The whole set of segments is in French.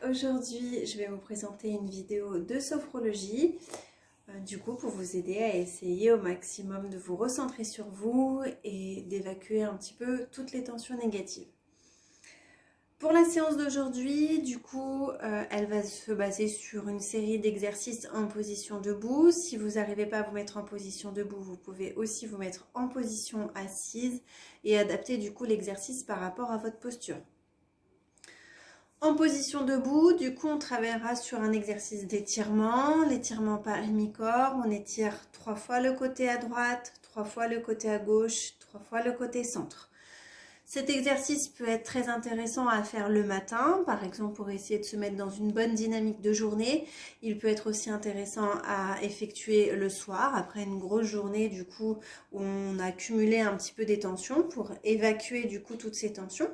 Aujourd'hui je vais vous présenter une vidéo de sophrologie du coup pour vous aider à essayer au maximum de vous recentrer sur vous et d'évacuer un petit peu toutes les tensions négatives. Pour la séance d'aujourd'hui, du coup, elle va se baser sur une série d'exercices en position debout. Si vous n'arrivez pas à vous mettre en position debout, vous pouvez aussi vous mettre en position assise et adapter du coup l'exercice par rapport à votre posture. En position debout, du coup, on travaillera sur un exercice d'étirement, l'étirement par hémicorps. On étire 3 fois le côté à droite, 3 fois le côté à gauche, 3 fois le côté centre. Cet exercice peut être très intéressant à faire le matin, par exemple pour essayer de se mettre dans une bonne dynamique de journée. Il peut être aussi intéressant à effectuer le soir, après une grosse journée du coup où on a cumulé un petit peu des tensions pour évacuer du coup toutes ces tensions.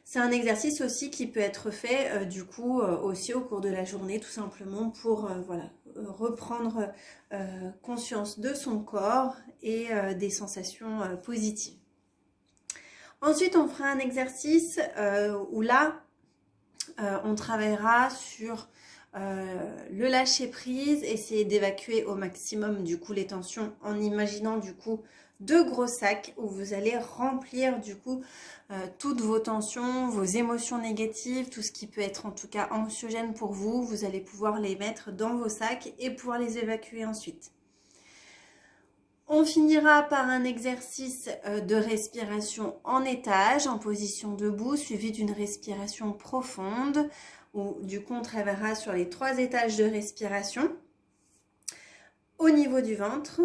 C'est un exercice aussi qui peut être fait du coup aussi au cours de la journée, tout simplement pour reprendre conscience de son corps et des sensations positives. Ensuite, on fera un exercice où là, on travaillera sur le lâcher prise, essayer d'évacuer au maximum du coup les tensions en imaginant du coup 2 gros sacs où vous allez remplir du coup toutes vos tensions, vos émotions négatives, tout ce qui peut être en tout cas anxiogène pour vous, vous allez pouvoir les mettre dans vos sacs et pouvoir les évacuer ensuite. On finira par un exercice de respiration en étage, en position debout, suivi d'une respiration profonde, où du coup on travaillera sur les 3 étages de respiration, au niveau du ventre,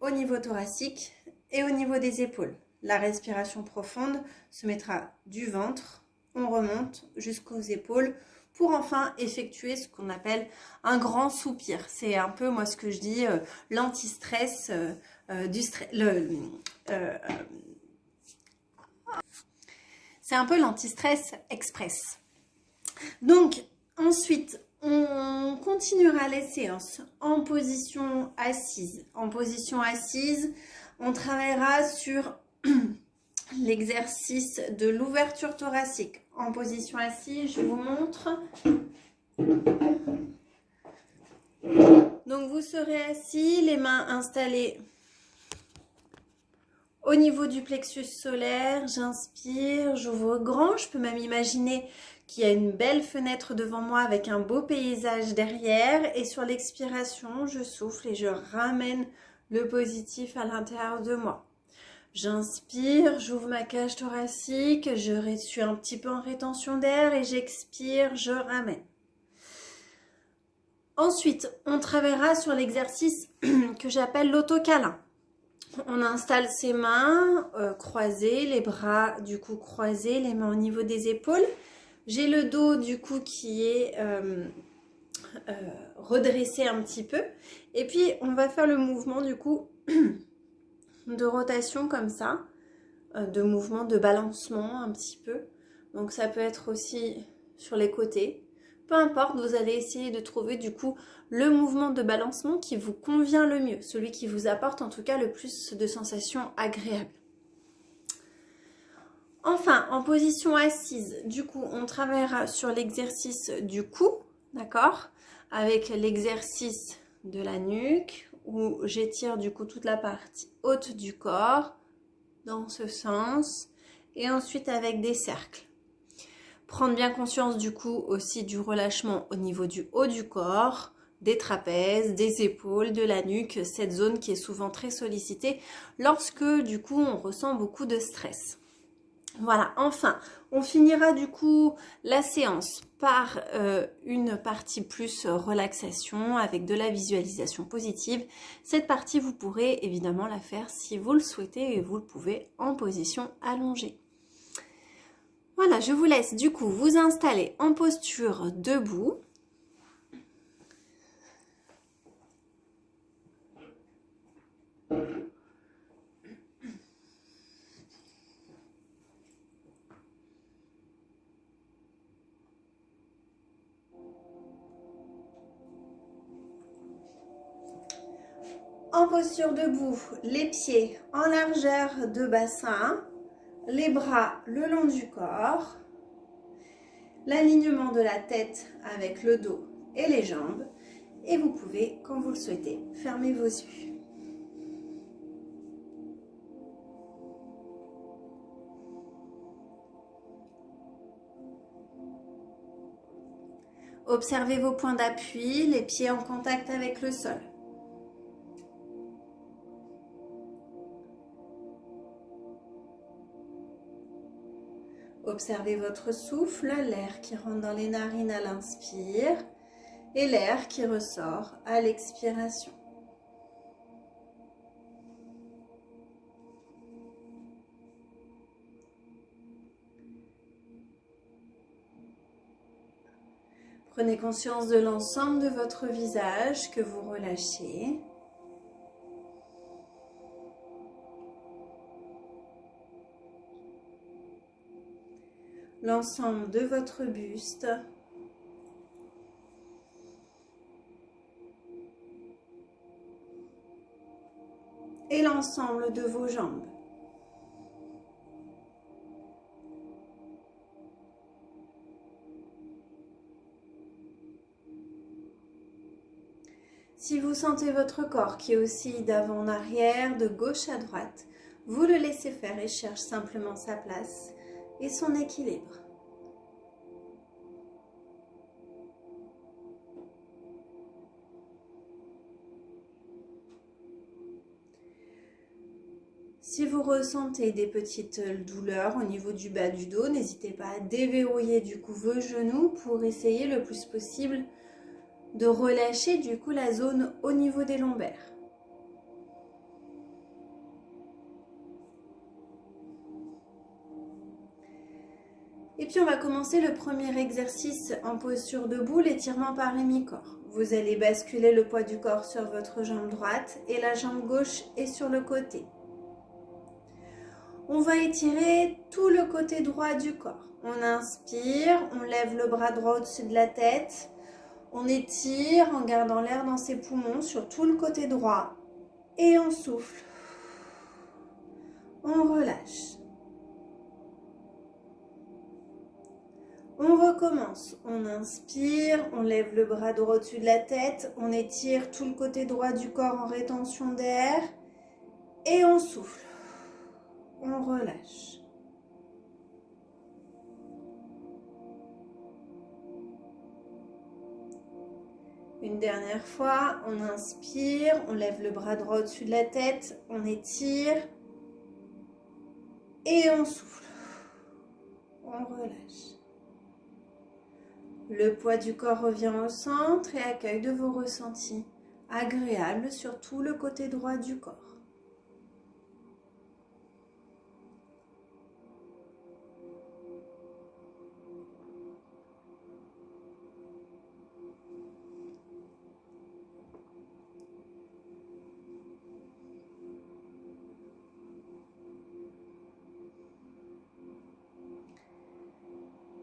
au niveau thoracique et au niveau des épaules. La respiration profonde se mettra du ventre, on remonte jusqu'aux épaules, pour enfin effectuer ce qu'on appelle un grand soupir. C'est un peu, moi, ce que je dis, l'anti-stress du stress. C'est un peu l'anti-stress express. Donc, ensuite, on continuera les séances en position assise. En position assise, on travaillera sur l'exercice de l'ouverture thoracique. En position assise, je vous montre. Donc vous serez assis, les mains installées au niveau du plexus solaire. J'inspire, j'ouvre grand. Je peux même imaginer qu'il y a une belle fenêtre devant moi avec un beau paysage derrière. Et sur l'expiration, je souffle et je ramène le positif à l'intérieur de moi. J'inspire, j'ouvre ma cage thoracique, je suis un petit peu en rétention d'air et j'expire, je ramène. Ensuite, on travaillera sur l'exercice que j'appelle l'autocâlin. On installe ses mains croisées, les bras du coup croisés, les mains au niveau des épaules. J'ai le dos du coup qui est redressé un petit peu. Et puis, on va faire le mouvement du coup de rotation comme ça, de mouvement de balancement un petit peu. Donc ça peut être aussi sur les côtés. Peu importe, vous allez essayer de trouver du coup le mouvement de balancement qui vous convient le mieux, celui qui vous apporte en tout cas le plus de sensations agréables. Enfin, en position assise, du coup, on travaillera sur l'exercice du cou, d'accord, avec l'exercice de la nuque, où j'étire du coup toute la partie haute du corps, dans ce sens, et ensuite avec des cercles. Prendre bien conscience du coup aussi du relâchement au niveau du haut du corps, des trapèzes, des épaules, de la nuque, cette zone qui est souvent très sollicitée lorsque du coup on ressent beaucoup de stress. Voilà, enfin, on finira du coup la séance par une partie plus relaxation avec de la visualisation positive. Cette partie, vous pourrez évidemment la faire si vous le souhaitez et vous le pouvez en position allongée. Voilà, je vous laisse du coup vous installer en posture debout. En posture debout, les pieds en largeur de bassin, les bras le long du corps. l'alignement de la tête avec le dos et les jambes. Et vous pouvez, quand vous le souhaitez, fermer vos yeux. Observez vos points d'appui, les pieds en contact avec le sol. Observez votre souffle, l'air qui rentre dans les narines à l'inspire et l'air qui ressort à l'expiration. Prenez conscience de l'ensemble de votre visage que vous relâchez. L'ensemble de votre buste. Et l'ensemble de vos jambes. Si vous sentez votre corps qui oscille d'avant en arrière, de gauche à droite, vous le laissez faire et cherche simplement sa place et son équilibre. Si vous ressentez des petites douleurs au niveau du bas du dos, n'hésitez pas à déverrouiller du coup vos genoux pour essayer le plus possible de relâcher du coup la zone au niveau des lombaires. Et puis on va commencer le premier exercice en posture debout, l'étirement par les mi-corps. Vous allez basculer le poids du corps sur votre jambe droite et la jambe gauche est sur le côté. On va étirer tout le côté droit du corps. On inspire, on lève le bras droit au-dessus de la tête. On étire en gardant l'air dans ses poumons sur tout le côté droit. Et on souffle. On relâche. On recommence. On inspire, on lève le bras droit au-dessus de la tête. On étire tout le côté droit du corps en rétention d'air. Et on souffle. On relâche. Une dernière fois, on inspire, on lève le bras droit au-dessus de la tête, on étire et on souffle. On relâche. Le poids du corps revient au centre et accueille de vos ressentis agréables sur tout le côté droit du corps.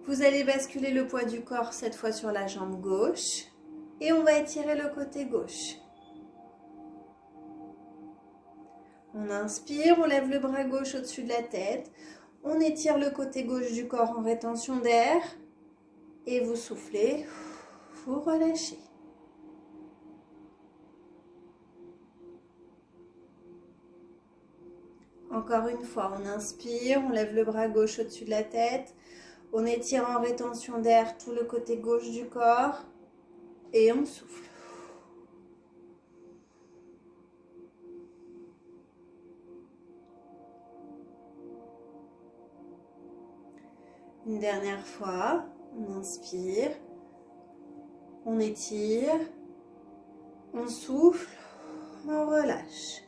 Vous allez basculer le poids du corps cette fois sur la jambe gauche et on va étirer le côté gauche. On inspire, on lève le bras gauche au-dessus de la tête, on étire le côté gauche du corps en rétention d'air et vous soufflez, vous relâchez. Encore une fois, on inspire, on lève le bras gauche au-dessus de la tête, on étire en rétention d'air tout le côté gauche du corps et on souffle. Une dernière fois, on inspire, on étire, on souffle, on relâche.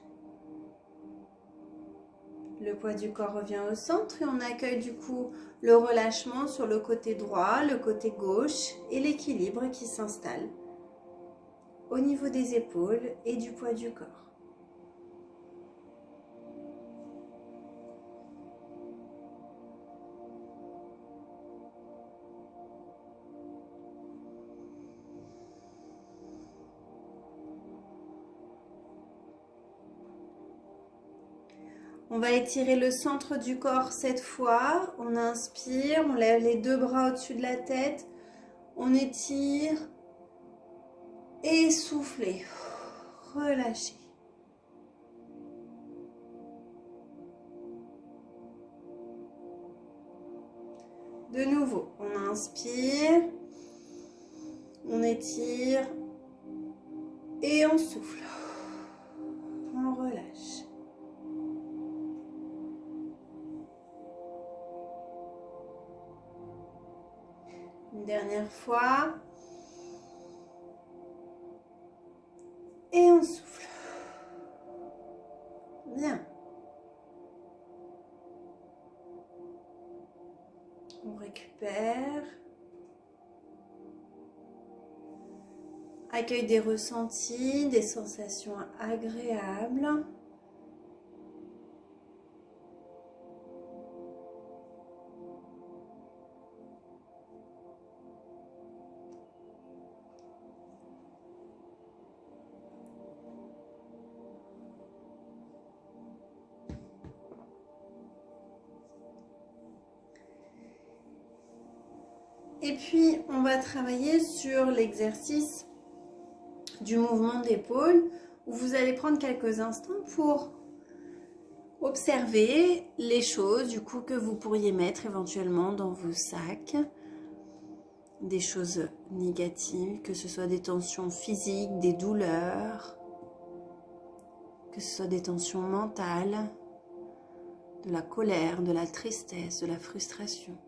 Le poids du corps revient au centre et on accueille du coup le relâchement sur le côté droit, le côté gauche et l'équilibre qui s'installe au niveau des épaules et du poids du corps. On va étirer le centre du corps cette fois. On inspire, on lève les deux bras au-dessus de la tête. On étire et soufflez. Relâchez. De nouveau, on inspire, on étire et on souffle. On relâche. Une dernière fois. Et on souffle. Bien. On récupère. Accueille des ressentis, des sensations agréables. Et puis, on va travailler sur l'exercice du mouvement d'épaule où vous allez prendre quelques instants pour observer les choses du coup que vous pourriez mettre éventuellement dans vos sacs. Des choses négatives, que ce soit des tensions physiques, des douleurs, que ce soit des tensions mentales, de la colère, de la tristesse, de la frustration,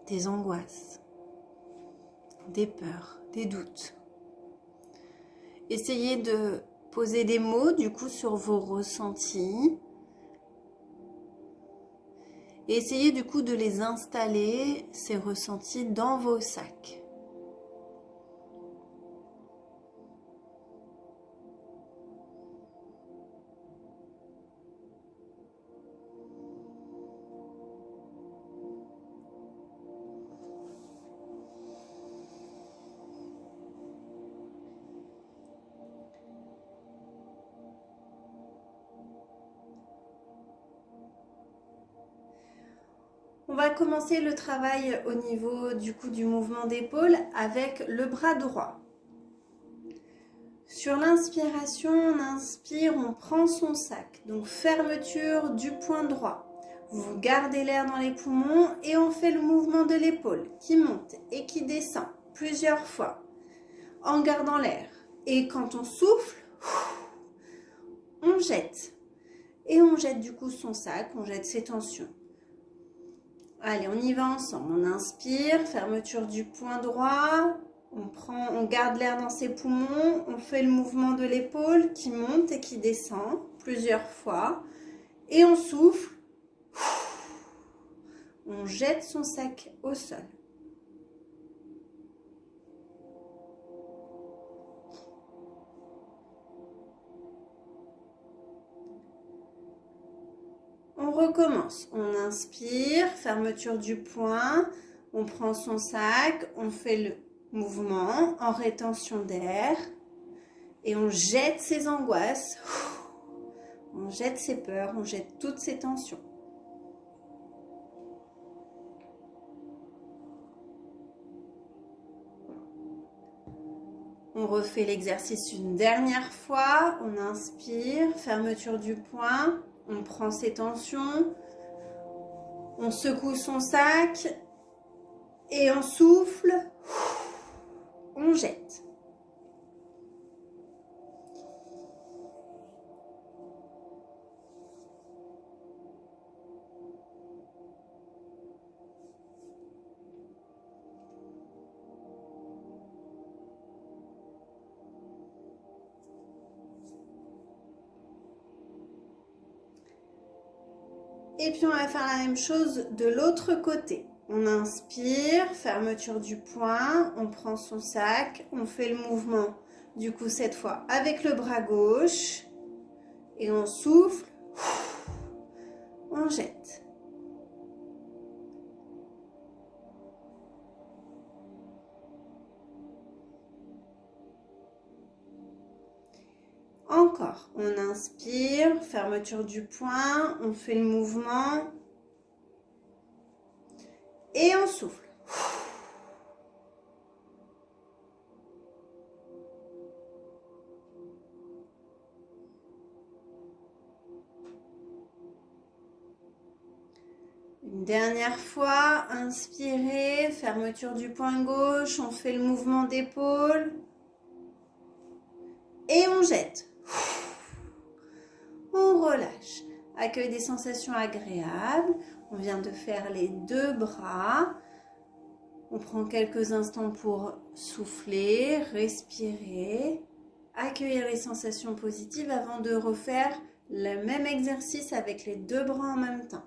des angoisses, des peurs, des doutes. Essayez de poser des mots du coup sur vos ressentis et essayez du coup de les installer, ces ressentis, dans vos sacs. On va commencer le travail au niveau du coup du mouvement d'épaule avec le bras droit. Sur l'inspiration, on inspire, on prend son sac. Donc fermeture du poing droit. Vous gardez l'air dans les poumons et on fait le mouvement de l'épaule qui monte et qui descend plusieurs fois en gardant l'air. Et quand on souffle, on jette. Et on jette du coup son sac, on jette ses tensions. Allez, on y va ensemble. On inspire, fermeture du poing droit. On garde l'air dans ses poumons. On fait le mouvement de l'épaule qui monte et qui descend plusieurs fois. Et on souffle. On jette son sac au sol. On recommence. On inspire, fermeture du poing. On prend son sac. On fait le mouvement en rétention d'air. Et on jette ses angoisses. On jette ses peurs. On jette toutes ses tensions. On refait l'exercice une dernière fois. On inspire, fermeture du poing. On prend ses tensions. On secoue son sac. Et on souffle. On jette. Et puis on va faire la même chose de l'autre côté. On inspire, fermeture du poing, on prend son sac, on fait le mouvement du coup cette fois avec le bras gauche et on souffle, on jette. Encore, on inspire, fermeture du poing, on fait le mouvement et on souffle. Une dernière fois, inspirez, fermeture du poing gauche, on fait le mouvement d'épaule et on jette. On relâche. Accueille des sensations agréables. On vient de faire les deux bras. On prend quelques instants pour souffler, respirer, accueillir les sensations positives avant de refaire le même exercice avec les deux bras en même temps.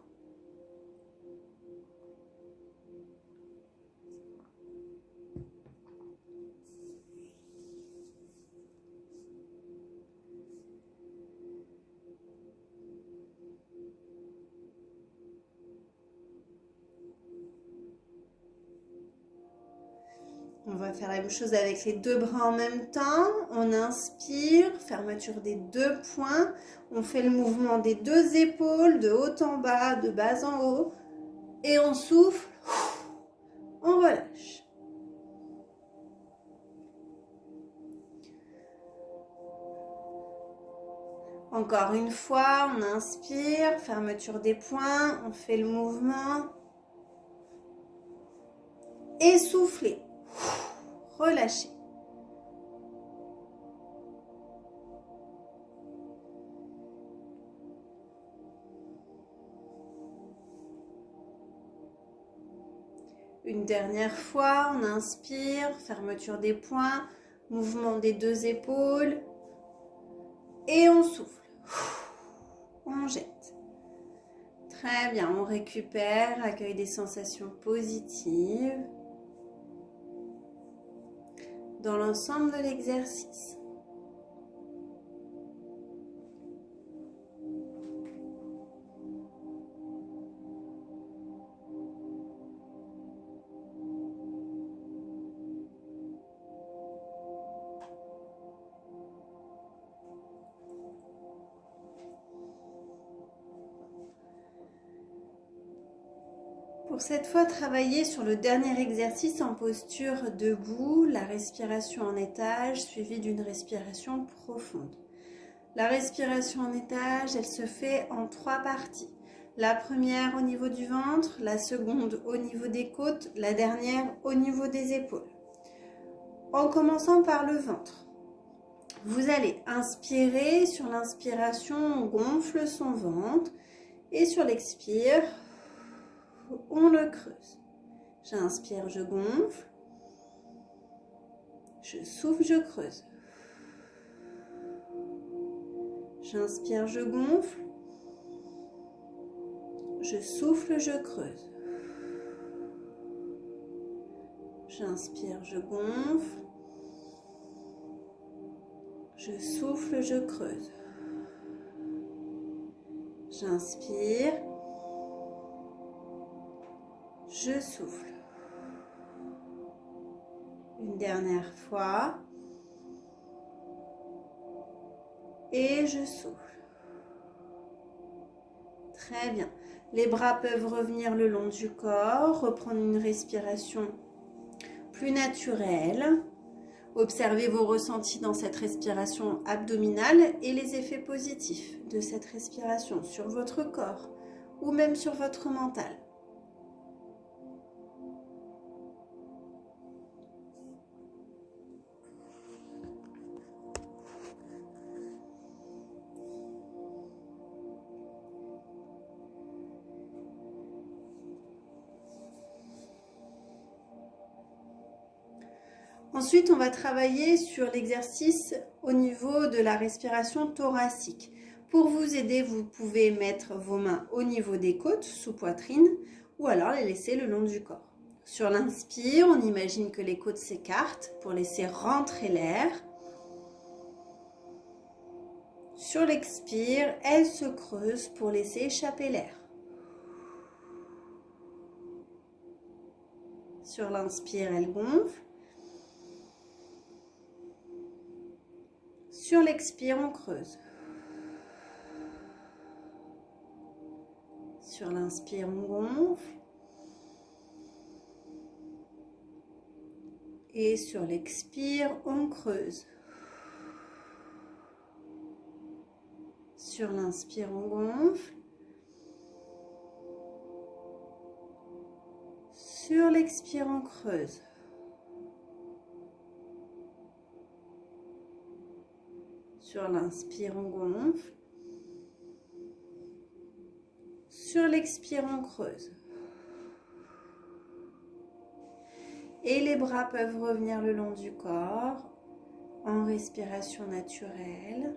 On va faire la même chose avec les deux bras en même temps. On inspire, fermeture des deux poings. On fait le mouvement des deux épaules, de haut en bas, de bas en haut. Et on souffle, on relâche. Encore une fois, on inspire, fermeture des poings, on fait le mouvement. Et soufflez, relâchez. Une dernière fois, on inspire, fermeture des poings, mouvement des deux épaules. Et on souffle, on jette. Très bien, on récupère, accueille des sensations positives dans l'ensemble de l'exercice. Pour cette fois, travaillez sur le dernier exercice en posture debout, la respiration en étage suivie d'une respiration profonde. La respiration en étage, elle se fait en 3 parties. La première au niveau du ventre, la seconde au niveau des côtes, la dernière au niveau des épaules. En commençant par le ventre, vous allez inspirer. Sur l'inspiration, on gonfle son ventre et sur l'expire, on le creuse. J'inspire, je gonfle. Je souffle, je creuse. J'inspire, je gonfle. Je souffle, je creuse. J'inspire, je gonfle. Je souffle, je creuse. J'inspire. Je souffle. Une dernière fois. Et je souffle. Très bien. Les bras peuvent revenir le long du corps, reprendre une respiration plus naturelle. Observez vos ressentis dans cette respiration abdominale et les effets positifs de cette respiration sur votre corps ou même sur votre mental. Ensuite, on va travailler sur l'exercice au niveau de la respiration thoracique. Pour vous aider, vous pouvez mettre vos mains au niveau des côtes, sous poitrine, ou alors les laisser le long du corps. Sur l'inspire, on imagine que les côtes s'écartent pour laisser rentrer l'air. Sur l'expire, elles se creusent pour laisser échapper l'air. Sur l'inspire, elles gonflent. Sur l'expire, on creuse. Sur l'inspire, on gonfle. Et sur l'expire, on creuse. Sur l'inspire, on gonfle. Sur l'expire, on creuse. Sur l'inspire, on gonfle. Sur l'expire, on creuse. Et les bras peuvent revenir le long du corps en respiration naturelle.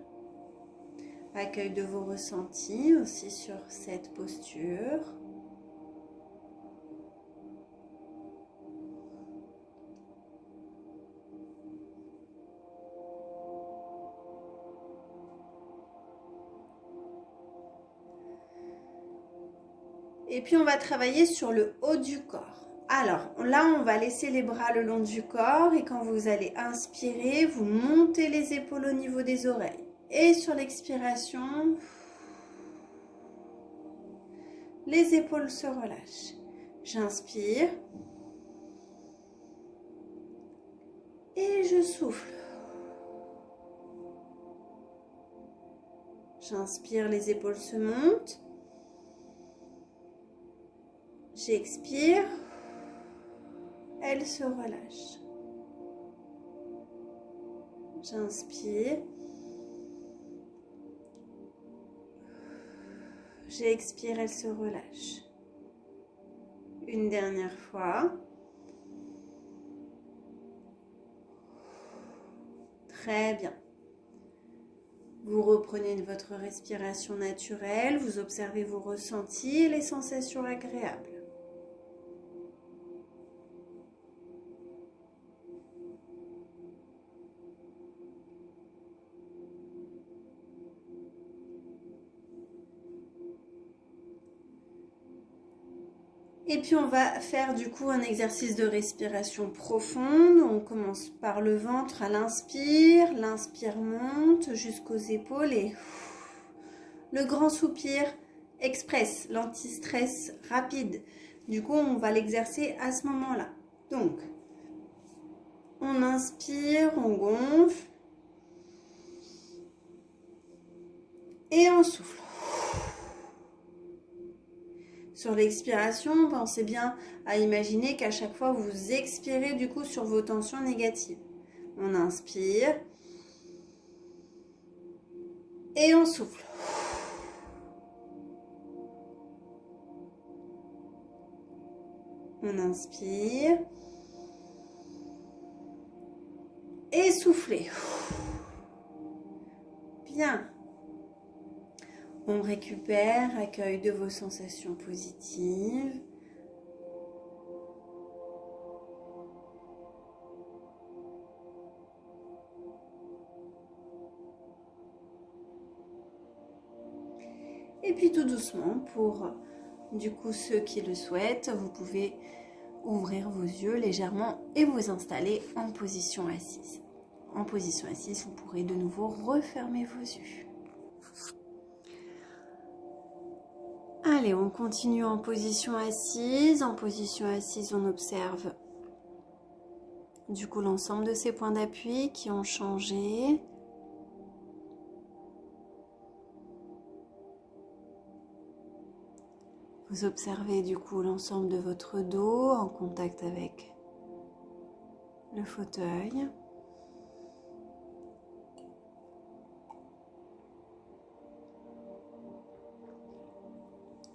Accueil de vos ressentis aussi sur cette posture. Et puis on va travailler sur le haut du corps. Alors là, on va laisser les bras le long du corps et quand vous allez inspirer, vous montez les épaules au niveau des oreilles. Et sur l'expiration, les épaules se relâchent. J'inspire et je souffle. J'inspire, les épaules se montent. J'expire, elles se relâchent. J'inspire. J'expire, elles se relâchent. Une dernière fois. Très bien. Vous reprenez votre respiration naturelle, vous observez vos ressentis et les sensations agréables. Et puis on va faire du coup un exercice de respiration profonde. On commence par le ventre à l'inspire. L'inspire monte jusqu'aux épaules et le grand soupir express, l'anti-stress rapide. Du coup, on va l'exercer à ce moment-là. Donc, on inspire, on gonfle et on souffle. Sur l'expiration, pensez bien à imaginer qu'à chaque fois, vous expirez du coup sur vos tensions négatives. On inspire et on souffle. On inspire et soufflez. Bien. On récupère, accueil de vos sensations positives. Et puis tout doucement, pour du coup ceux qui le souhaitent, vous pouvez ouvrir vos yeux légèrement et vous installer en position assise. En position assise, vous pourrez de nouveau refermer vos yeux. Allez, on continue en position assise. En position assise, on observe du coup l'ensemble de ces points d'appui qui ont changé. Vous observez du coup l'ensemble de votre dos en contact avec le fauteuil.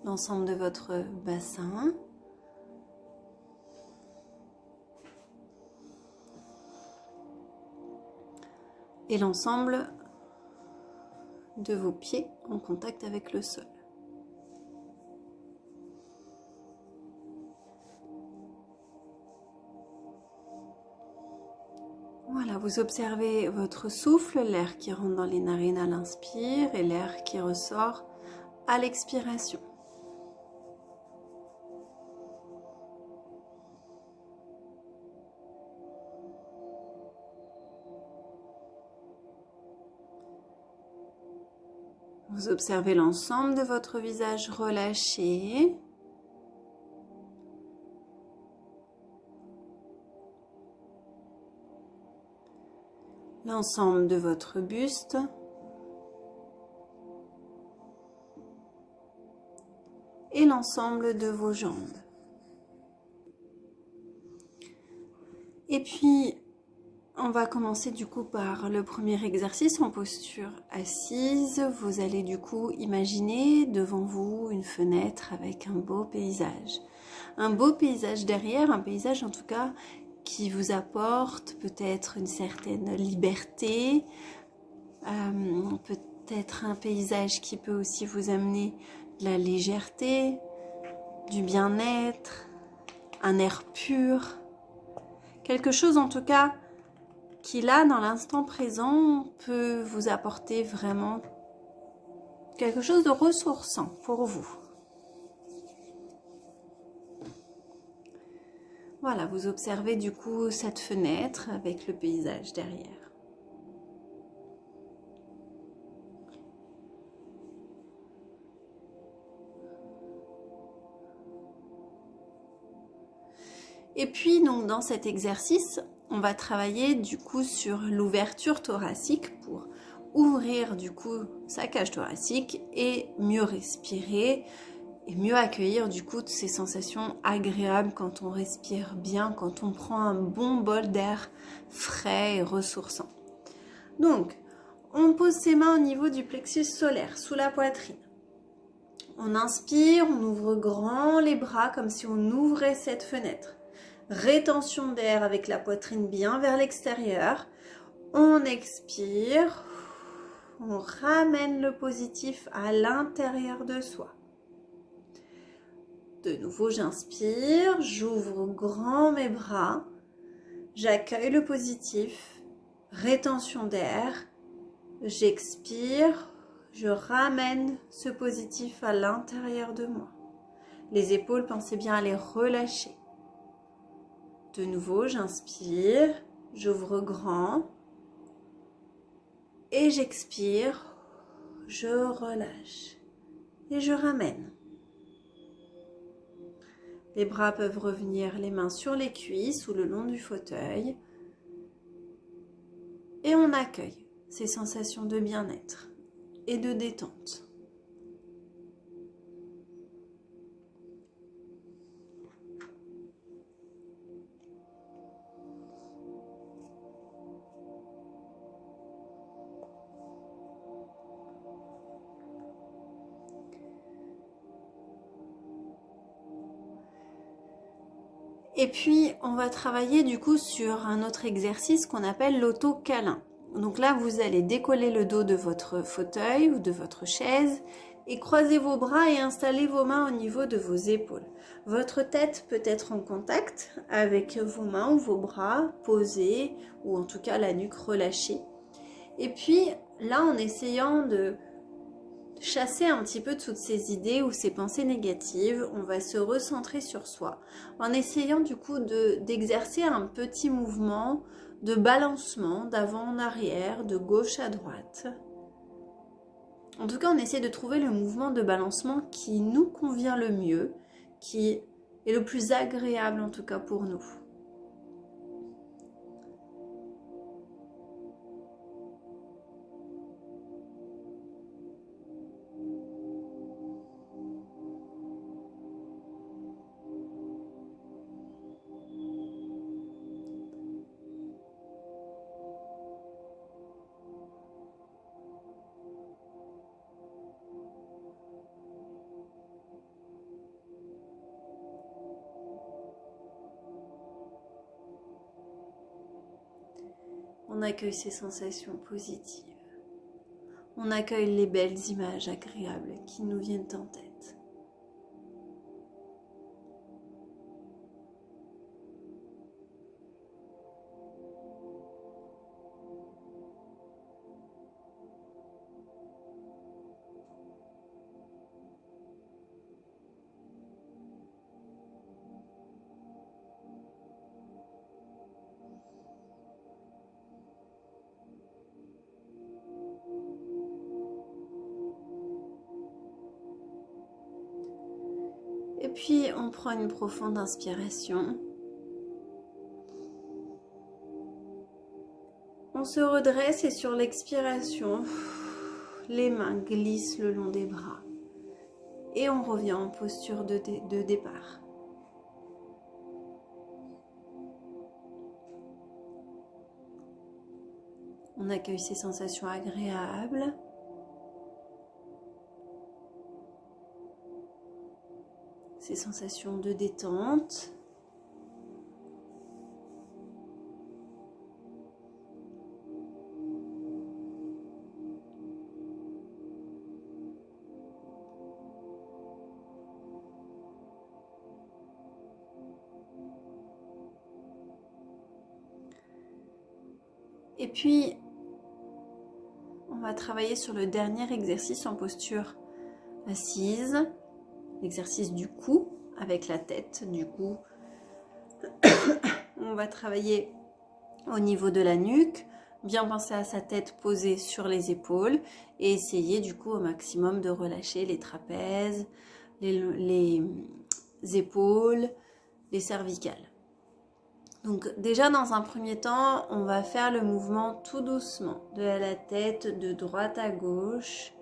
L'ensemble de votre bassin. Et l'ensemble de vos pieds en contact avec le sol. Voilà, vous observez votre souffle, l'air qui rentre dans les narines à l'inspire et l'air qui ressort à l'expiration. Vous observez l'ensemble de votre visage relâché. L'ensemble de votre buste. Et l'ensemble de vos jambes. Et puis, on va commencer du coup par le premier exercice en posture assise. Vous allez du coup imaginer devant vous une fenêtre avec un beau paysage. Un beau paysage derrière, un paysage en tout cas qui vous apporte peut-être une certaine liberté, peut-être un paysage qui peut aussi vous amener de la légèreté, du bien-être, un air pur, quelque chose en tout cas qui là, dans l'instant présent, peut vous apporter vraiment quelque chose de ressourçant pour vous. Voilà, vous observez du coup cette fenêtre avec le paysage derrière. Et puis, donc, dans cet exercice, on va travailler du coup sur l'ouverture thoracique pour ouvrir du coup sa cage thoracique et mieux respirer et mieux accueillir du coup toutes ces sensations agréables quand on respire bien, quand on prend un bon bol d'air frais et ressourçant. Donc, on pose ses mains au niveau du plexus solaire, sous la poitrine. On inspire, on ouvre grand les bras comme si on ouvrait cette fenêtre. Rétention d'air avec la poitrine bien vers l'extérieur. On expire, on ramène le positif à l'intérieur de soi. De nouveau, j'inspire, j'ouvre grand mes bras, j'accueille le positif, rétention d'air, j'expire, je ramène ce positif à l'intérieur de moi. Les épaules, pensez bien à les relâcher. De nouveau, j'inspire, j'ouvre grand et j'expire, je relâche et je ramène. Les bras peuvent revenir les mains sur les cuisses ou le long du fauteuil et on accueille ces sensations de bien-être et de détente. Et puis, on va travailler du coup sur un autre exercice qu'on appelle l'auto-câlin. Donc là, vous allez décoller le dos de votre fauteuil ou de votre chaise et croiser vos bras et installer vos mains au niveau de vos épaules. Votre tête peut être en contact avec vos mains ou vos bras posés ou en tout cas la nuque relâchée. Et puis là, en essayant de chasser un petit peu toutes ces idées ou ces pensées négatives, on va se recentrer sur soi en essayant du coup d'exercer un petit mouvement de balancement d'avant en arrière, de gauche à droite. En tout cas, on essaie de trouver le mouvement de balancement qui nous convient le mieux, qui est le plus agréable en tout cas pour nous. On accueille ces sensations positives. On accueille les belles images agréables qui nous viennent en tête. puis on prend une profonde inspiration. On se redresse et sur l'expiration, les mains glissent le long des bras. Et on revient en posture de départ. On accueille ces sensations agréables. Ces sensations de détente. Et puis, on va travailler sur le dernier exercice en posture assise, l'exercice du cou avec la tête. Du coup, on va travailler au niveau de la nuque, bien penser à sa tête posée sur les épaules et essayer du coup au maximum de relâcher les trapèzes, les épaules, les cervicales. Donc déjà dans un premier temps, on va faire le mouvement tout doucement de la tête de droite à gauche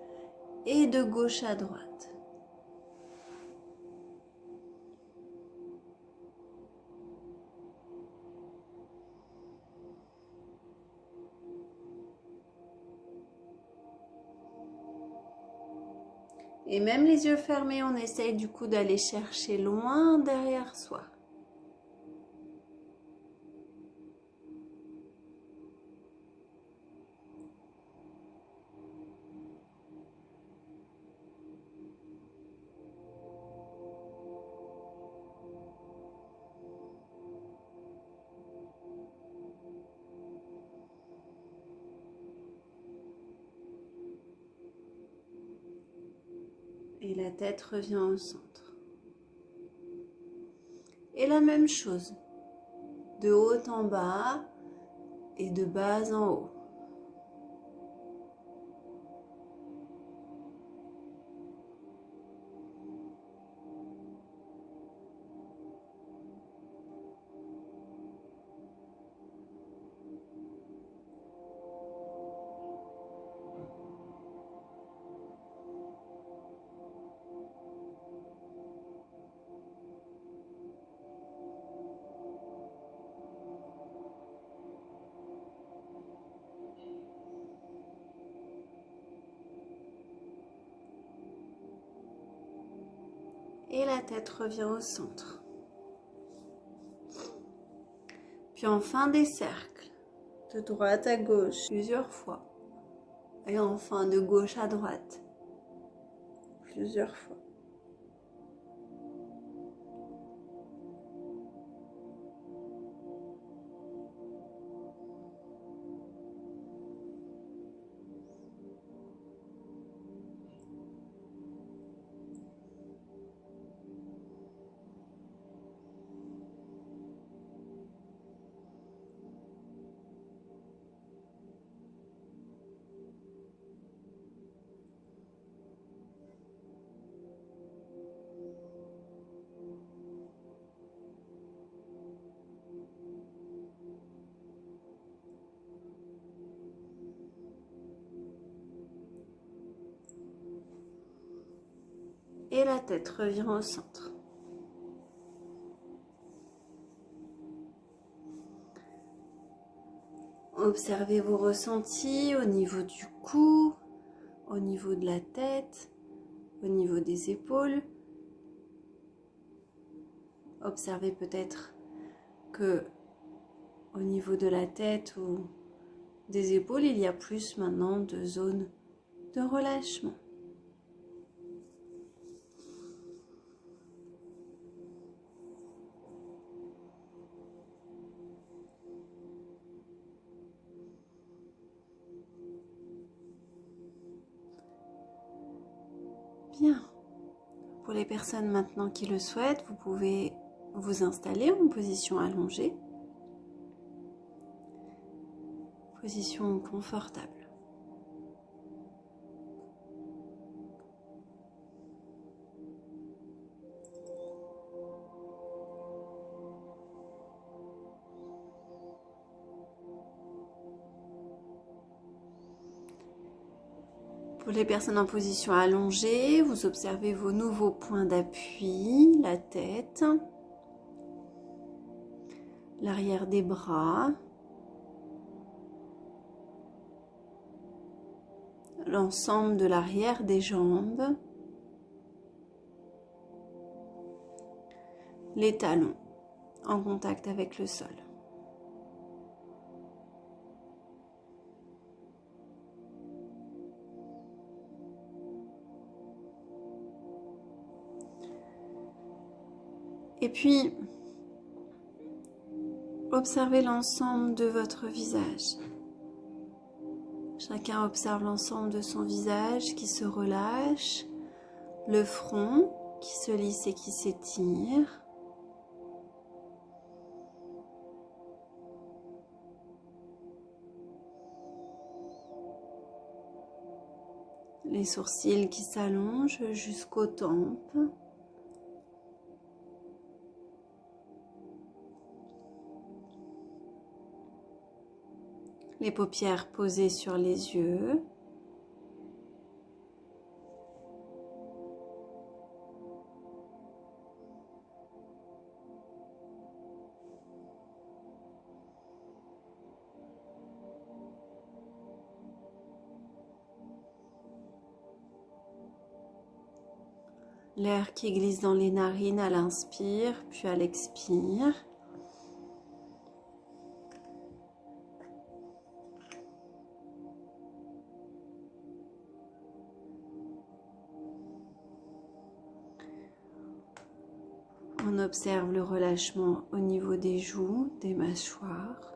et de gauche à droite. Et même les yeux fermés, on essaye du coup d'aller chercher loin derrière soi. Et la tête revient au centre. Et la même chose, de haut en bas et de bas en haut. Et la tête revient au centre. Puis enfin des cercles, de droite à gauche plusieurs fois. Et enfin de gauche à droite, plusieurs fois. Et la tête revient au centre. Observez vos ressentis au niveau du cou, au niveau de la tête, au niveau des épaules. Observez peut-être que au niveau de la tête ou des épaules, il y a plus maintenant de zones de relâchement. Bien. Pour les personnes maintenant qui le souhaitent, vous pouvez vous installer en position allongée. Position confortable. Pour les personnes en position allongée, vous observez vos nouveaux points d'appui, la tête, l'arrière des bras, l'ensemble de l'arrière des jambes, les talons en contact avec le sol. Et puis, observez l'ensemble de votre visage. Chacun observe l'ensemble de son visage qui se relâche, le front qui se lisse et qui s'étire. Les sourcils qui s'allongent jusqu'aux tempes. Les paupières posées sur les yeux. L'air qui glisse dans les narines à l'inspire, puis à l'expire. On observe le relâchement au niveau des joues, des mâchoires.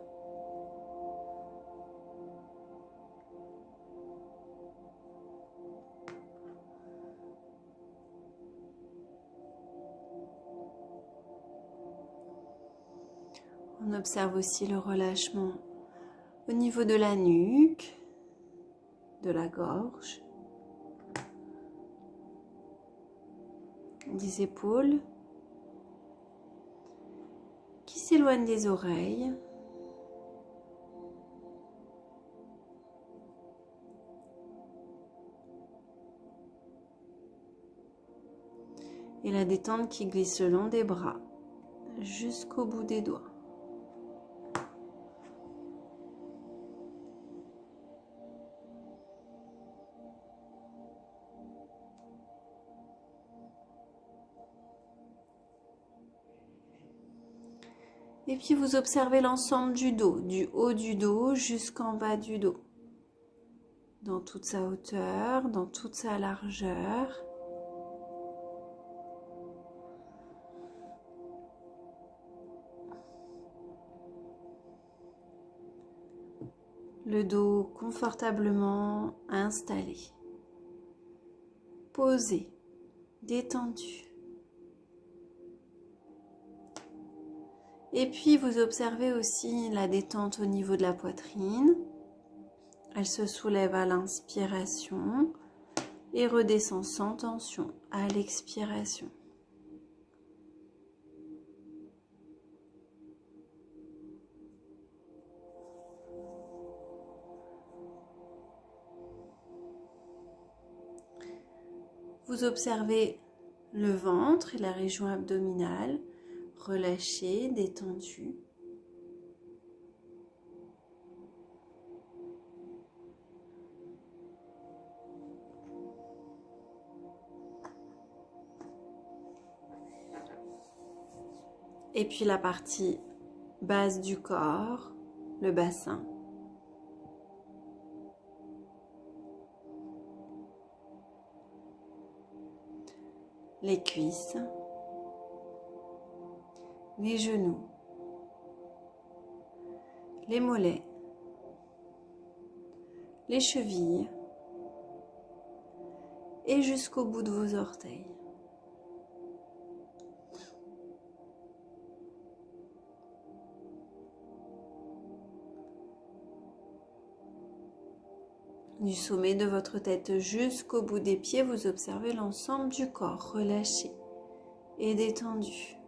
On observe aussi le relâchement au niveau de la nuque, de la gorge, des épaules qui s'éloignent des oreilles. Et la détente qui glisse le long des bras jusqu'au bout des doigts. Et puis vous observez l'ensemble du dos, du haut du dos jusqu'en bas du dos. Dans toute sa hauteur, dans toute sa largeur. Le dos confortablement installé, posé, détendu. Et puis vous observez aussi la détente au niveau de la poitrine. Elle se soulève à l'inspiration et redescend sans tension à l'expiration. Vous observez le ventre et la région abdominale relâchée, détendue. Et puis la partie basse du corps, le bassin. Les cuisses, les genoux, les mollets, les chevilles et jusqu'au bout de vos orteils. Du sommet de votre tête jusqu'au bout des pieds, vous observez l'ensemble du corps relâché et détendu.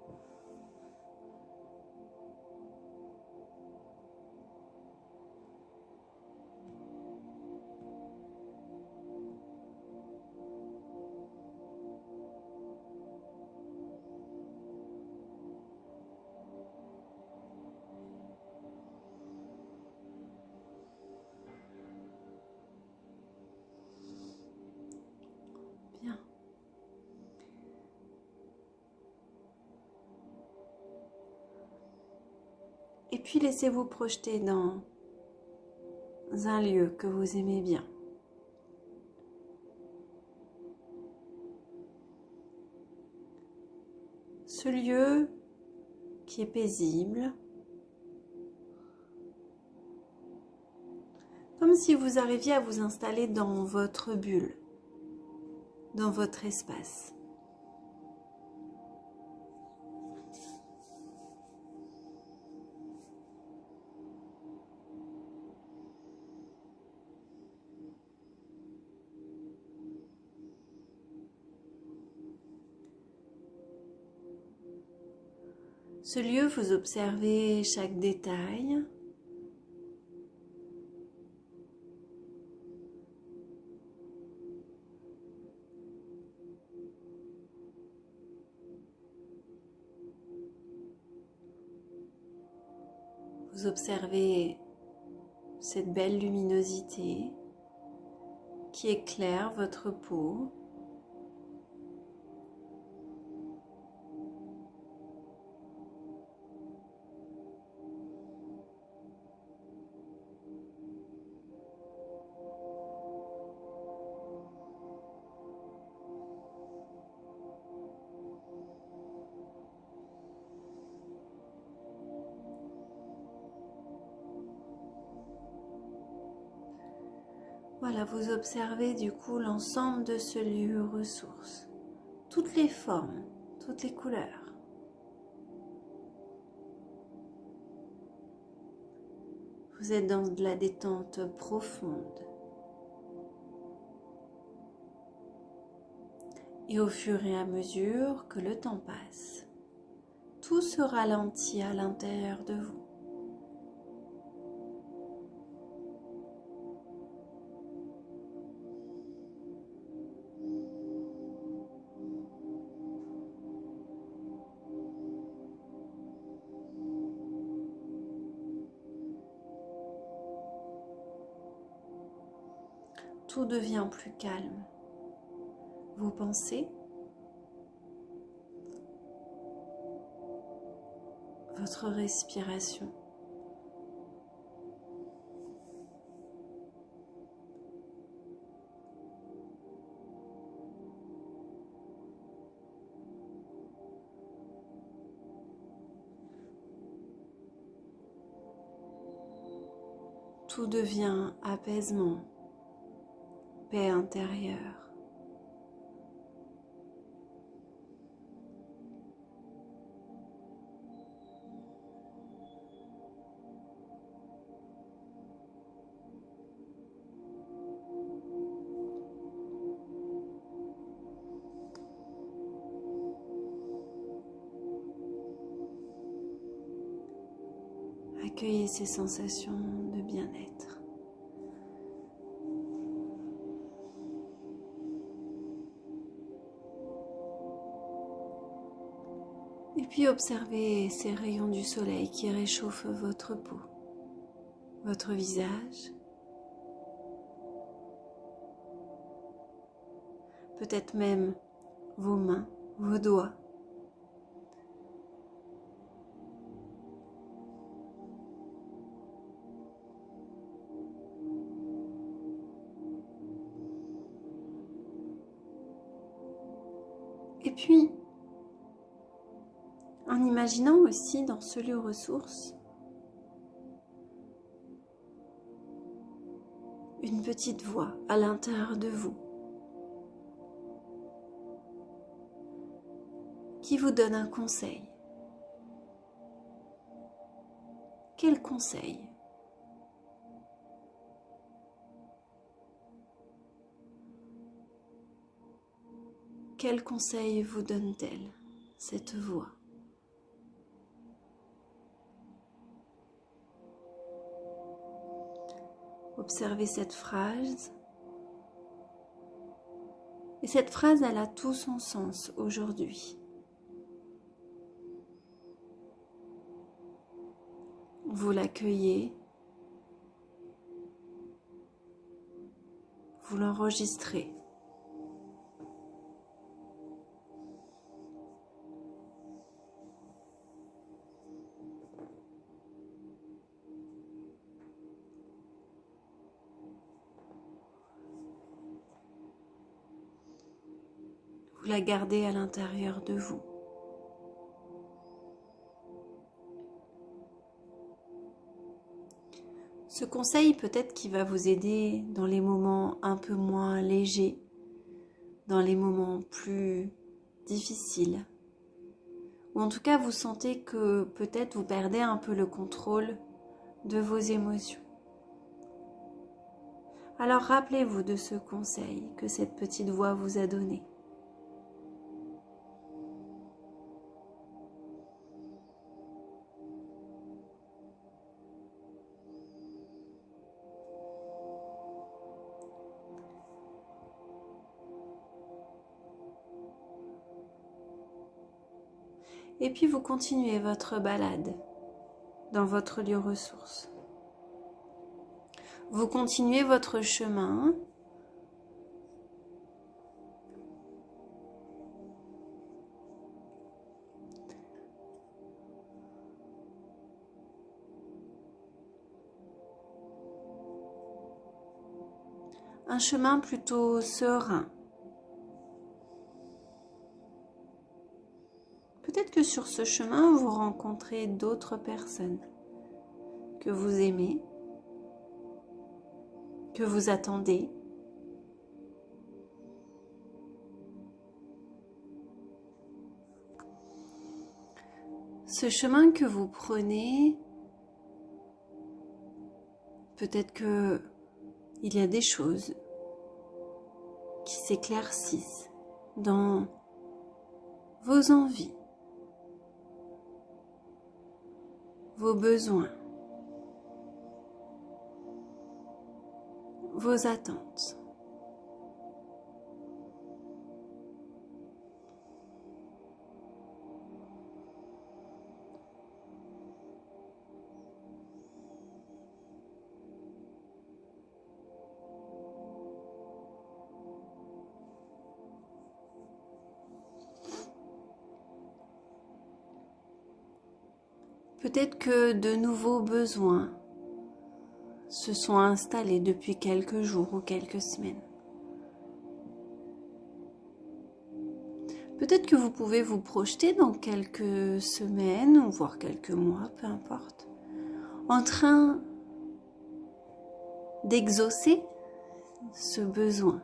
Et puis laissez-vous projeter dans un lieu que vous aimez bien. Ce lieu qui est paisible, comme si vous arriviez à vous installer dans votre bulle, dans votre espace. Ce lieu, vous observez chaque détail. Vous observez cette belle luminosité qui éclaire votre peau. Voilà, vous observez du coup l'ensemble de ce lieu ressource, toutes les formes, toutes les couleurs. Vous êtes dans de la détente profonde. Et au fur et à mesure que le temps passe, tout se ralentit à l'intérieur de vous. Tout devient plus calme. Vos pensées, votre respiration. Tout devient apaisement, paix intérieure. Accueillez ces sensations de bien-être. Et puis observez ces rayons du soleil qui réchauffent votre peau, votre visage, peut-être même vos mains, vos doigts. Et puis, en imaginant aussi dans ce lieu ressource une petite voix à l'intérieur de vous qui vous donne un conseil. Quel conseil? Quel conseil vous donne-t-elle, cette voix? Observez cette phrase. Et cette phrase, elle a tout son sens aujourd'hui. Vous l'accueillez, vous l'enregistrez. la gardez à l'intérieur de vous. Ce conseil peut-être qui va vous aider dans les moments un peu moins légers, dans les moments plus difficiles, ou en tout cas vous sentez que peut-être vous perdez un peu le contrôle de vos émotions. Alors rappelez-vous de ce conseil que cette petite voix vous a donné. Et puis vous continuez votre balade dans votre lieu ressource. Vous continuez votre chemin. Un chemin plutôt serein. Peut-être que sur ce chemin, vous rencontrez d'autres personnes que vous aimez, que vous attendez. Ce chemin que vous prenez, peut-être que il y a des choses qui s'éclaircissent dans vos envies, vos besoins, vos attentes. Peut-être que de nouveaux besoins se sont installés depuis quelques jours ou quelques semaines. Peut-être que vous pouvez vous projeter dans quelques semaines, ou voire quelques mois, peu importe, en train d'exaucer ce besoin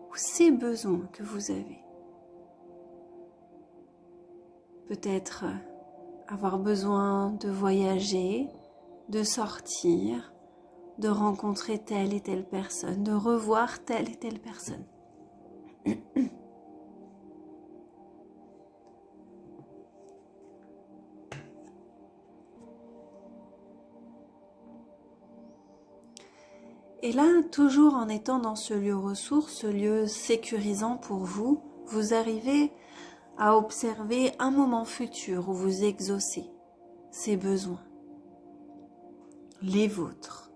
ou ces besoins que vous avez. Peut-être avoir besoin de voyager, de sortir, de rencontrer telle et telle personne, de revoir telle et telle personne. Et là, toujours en étant dans ce lieu ressource, ce lieu sécurisant pour vous, vous arrivez à observer un moment futur où vous exaucez ces besoins, les vôtres.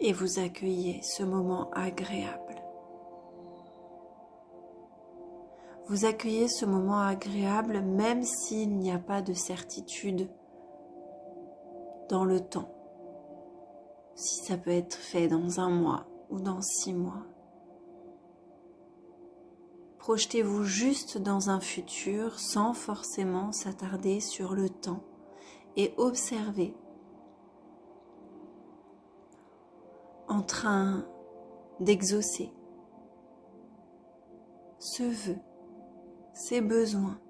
Et vous accueillez ce moment agréable. Vous accueillez ce moment agréable même s'il n'y a pas de certitude dans le temps. Si ça peut être fait dans 1 mois ou dans 6 mois. Projetez-vous juste dans un futur sans forcément s'attarder sur le temps et observez en train d'exaucer ce vœu, ces besoins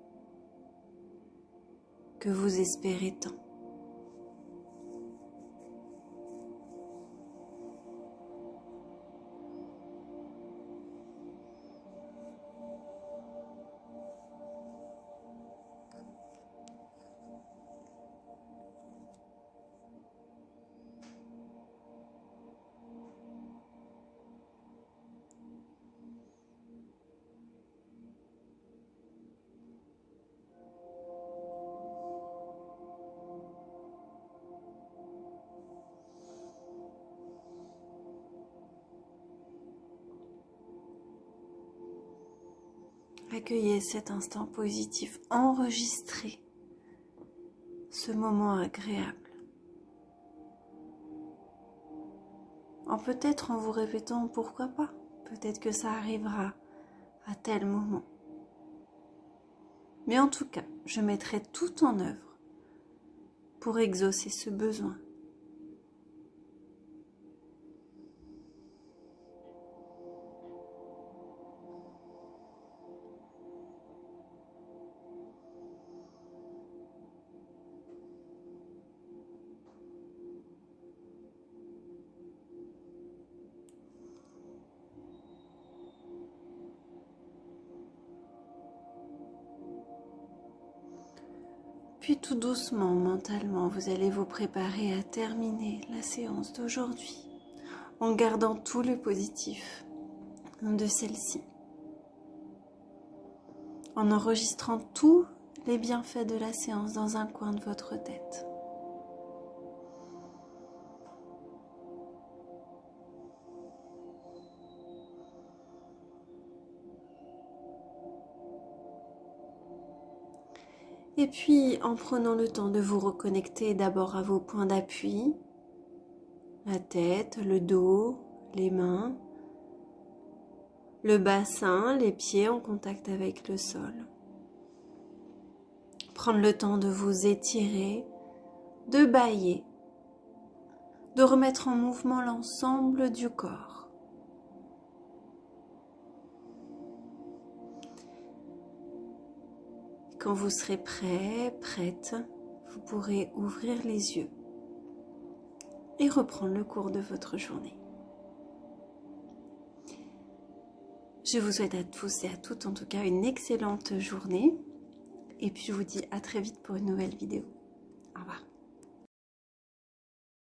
que vous espérez tant. Accueillez cet instant positif, enregistrez ce moment agréable. peut-être en vous répétant pourquoi pas, peut-être que ça arrivera à tel moment. Mais en tout cas, je mettrai tout en œuvre pour exaucer ce besoin. Puis tout doucement, mentalement, vous allez vous préparer à terminer la séance d'aujourd'hui en gardant tout le positif de celle-ci, en enregistrant tous les bienfaits de la séance dans un coin de votre tête. Et puis, en prenant le temps de vous reconnecter d'abord à vos points d'appui, la tête, le dos, les mains, le bassin, les pieds en contact avec le sol. Prendre le temps de vous étirer, de bâiller, de remettre en mouvement l'ensemble du corps. Quand vous serez prêt, prête, vous pourrez ouvrir les yeux et reprendre le cours de votre journée. Je vous souhaite à tous et à toutes en tout cas une excellente journée et puis je vous dis à très vite pour une nouvelle vidéo. Au revoir.